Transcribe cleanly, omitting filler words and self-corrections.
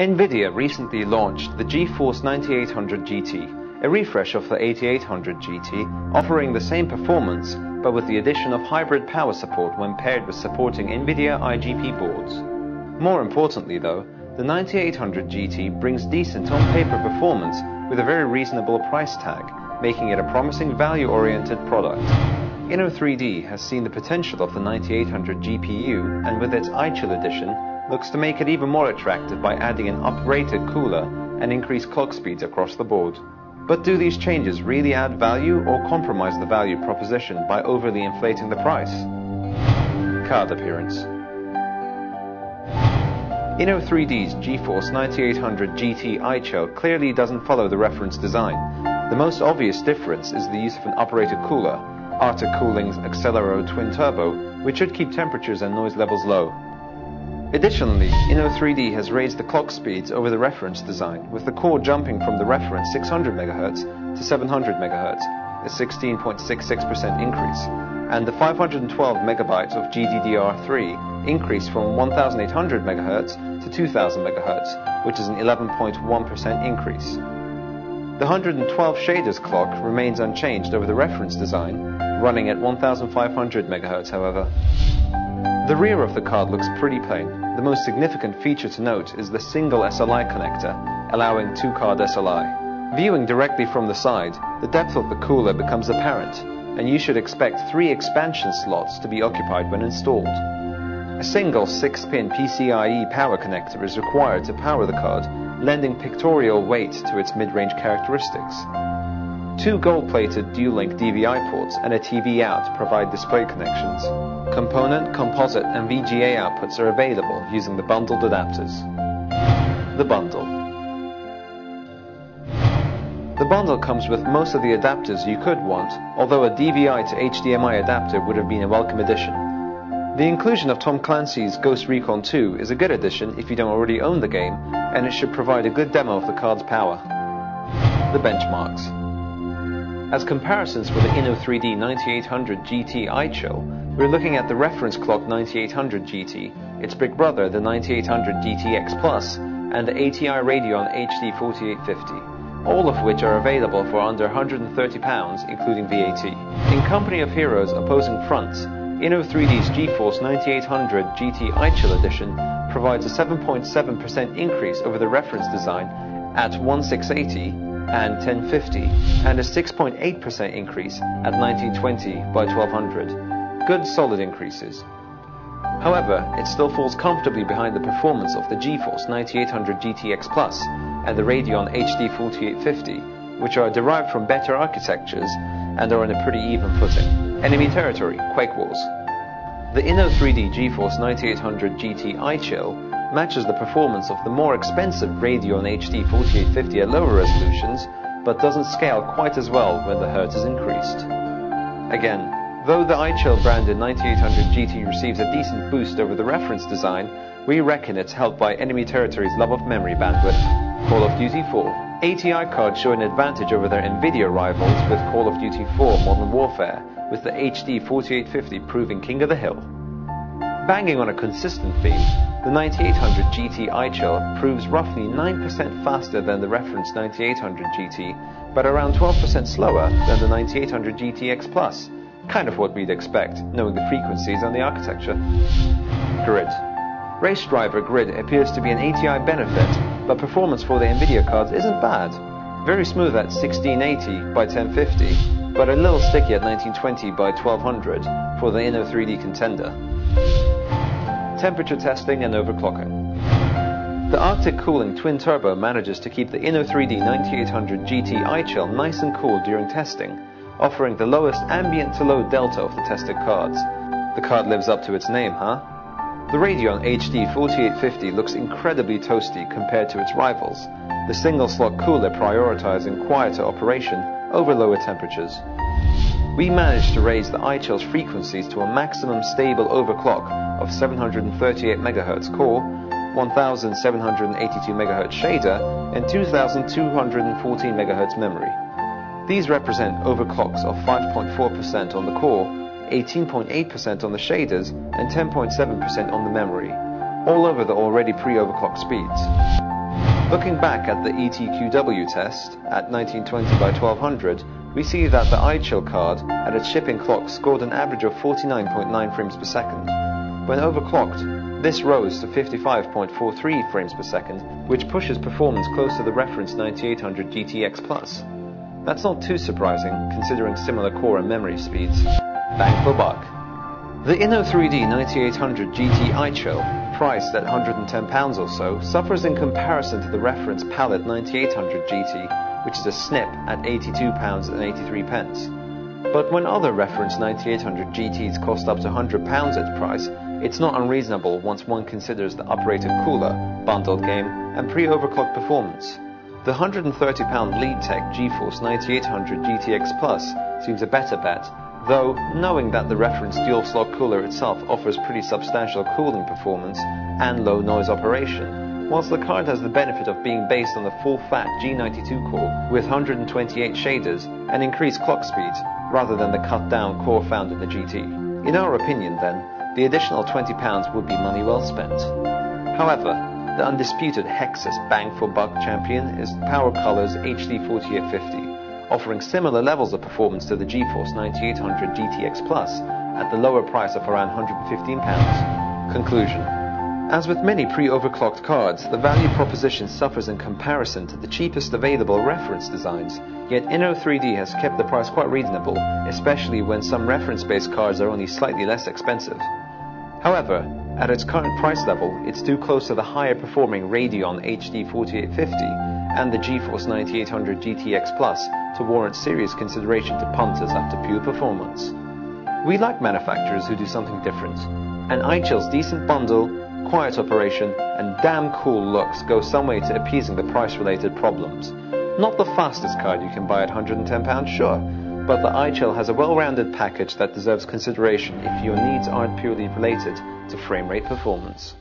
NVIDIA recently launched the GeForce 9800 GT, a refresh of the 8800 GT, offering the same performance but with the addition of hybrid power support when paired with supporting NVIDIA IGP boards. More importantly though, the 9800 GT brings decent on-paper performance with a very reasonable price tag, making it a promising value-oriented product. Inno3D has seen the potential of the 9800 GPU and with its iChill edition looks to make it even more attractive by adding an up-rated cooler and increased clock speeds across the board. But do these changes really add value or compromise the value proposition by overly inflating the price? Card appearance. Inno3D's GeForce 9800 GT iChill clearly doesn't follow the reference design. The most obvious difference is the use of an uprated cooler, Arctic Cooling's Accelero Twin Turbo, which should keep temperatures and noise levels low. Additionally, Inno3D has raised the clock speeds over the reference design, with the core jumping from the reference 600 MHz to 700 MHz, a 16.66% increase, and the 512 MB of GDDR3 increased from 1800 MHz to 2000 MHz, which is an 11.1% increase. The 112 shaders clock remains unchanged over the reference design, running at 1500 MHz however. The rear of the card looks pretty plain. The most significant feature to note is the single SLI connector, allowing 2-card SLI. Viewing directly from the side, the depth of the cooler becomes apparent, and you should expect 3 expansion slots to be occupied when installed. A single 6-pin PCIe power connector is required to power the card, lending pictorial weight to its mid-range characteristics. 2 gold-plated dual-link DVI ports and a TV out provide display connections. Component, composite and VGA outputs are available using the bundled adapters. The bundle. The bundle comes with most of the adapters you could want, although a DVI to HDMI adapter would have been a welcome addition. The inclusion of Tom Clancy's Ghost Recon 2 is a good addition if you don't already own the game, and it should provide a good demo of the card's power. The benchmarks. As comparisons for the Inno3D 9800 GT iChill, we're looking at the reference clock 9800 GT, its big brother the 9800 GTX Plus, and the ATI Radeon HD 4850, all of which are available for under £130 including VAT. In company of heroes opposing fronts, Inno3D's GeForce 9800 GT iChill edition provides a 7.7% increase over the reference design at 1680 and 1050, and a 6.8% increase at 1920 by 1200. Good solid increases. However, it still falls comfortably behind the performance of the GeForce 9800 GTX Plus and the Radeon HD 4850, which are derived from better architectures and are on a pretty even footing. Enemy territory, Quake Wars. The Inno3D GeForce 9800 GT iChill matches the performance of the more expensive Radeon HD 4850 at lower resolutions, but doesn't scale quite as well when the hertz is increased. Again, though the iChill branded 9800 GT receives a decent boost over the reference design, we reckon it's helped by enemy territory's love of memory bandwidth. Call of Duty 4. ATI cards show an advantage over their NVIDIA rivals with Call of Duty 4 Modern Warfare, with the HD 4850 proving king of the hill. Banging on a consistent theme, the 9800 GT iChill proves roughly 9% faster than the reference 9800 GT, but around 12% slower than the 9800 GTX Plus. Kind of what we'd expect, knowing the frequencies and the architecture. Grid. Race driver grid appears to be an ATI benefit, but performance for the NVIDIA cards isn't bad. Very smooth at 1680 by 1050, but a little sticky at 1920 by 1200 for the Inno3D contender. Temperature testing and overclocking. The Arctic Cooling Twin Turbo manages to keep the Inno3D 9800 GT iChill nice and cool during testing, offering the lowest ambient to low delta of the tested cards. The card lives up to its name, huh? The Radeon HD 4850 looks incredibly toasty compared to its rivals, the single-slot cooler prioritizing quieter operation over lower temperatures. We managed to raise the iChill's frequencies to a maximum stable overclock of 738 MHz core, 1782 MHz shader, and 2214 MHz memory. These represent overclocks of 5.4% on the core, 18.8% on the shaders, and 10.7% on the memory, all over the already pre-overclocked speeds. Looking back at the ETQW test at 1920 by 1200, we see that the iChill card at its shipping clock scored an average of 49.9 frames per second. When overclocked, this rose to 55.43 frames per second, which pushes performance close to the reference 9800 GTX Plus. That's not too surprising, considering similar core and memory speeds. Bang for buck. The Inno3D 9800 GT iChill, priced at £110 or so, suffers in comparison to the reference Palette 9800 GT, which is a snip at £82.83. But when other reference 9800 GTs cost up to £100 its price, it's not unreasonable once one considers the uprated cooler, bundled game, and pre-overclock performance. The £130 Leadtech GeForce 9800 GTX Plus seems a better bet, though knowing that the reference dual-slot cooler itself offers pretty substantial cooling performance and low noise operation, whilst the card has the benefit of being based on the full-fat G92 core with 128 shaders and increased clock speeds, rather than the cut-down core found in the GT. In our opinion, then, the additional £20 would be money well spent. However, the undisputed Hexus bang-for-buck champion is Power Color's HD 4850, offering similar levels of performance to the GeForce 9800 GTX Plus at the lower price of around £115. Conclusion. As with many pre-overclocked cards, the value proposition suffers in comparison to the cheapest available reference designs, yet Inno3D has kept the price quite reasonable, especially when some reference-based cards are only slightly less expensive. However, at its current price level, it's too close to the higher performing Radeon HD 4850 and the GeForce 9800 GTX Plus to warrant serious consideration to punters after pure performance. We like manufacturers who do something different, and iChill's decent bundle, quiet operation, and damn cool looks go some way to appeasing the price-related problems. Not the fastest card you can buy at £110, sure, but the iChill has a well-rounded package that deserves consideration if your needs aren't purely related to frame rate performance.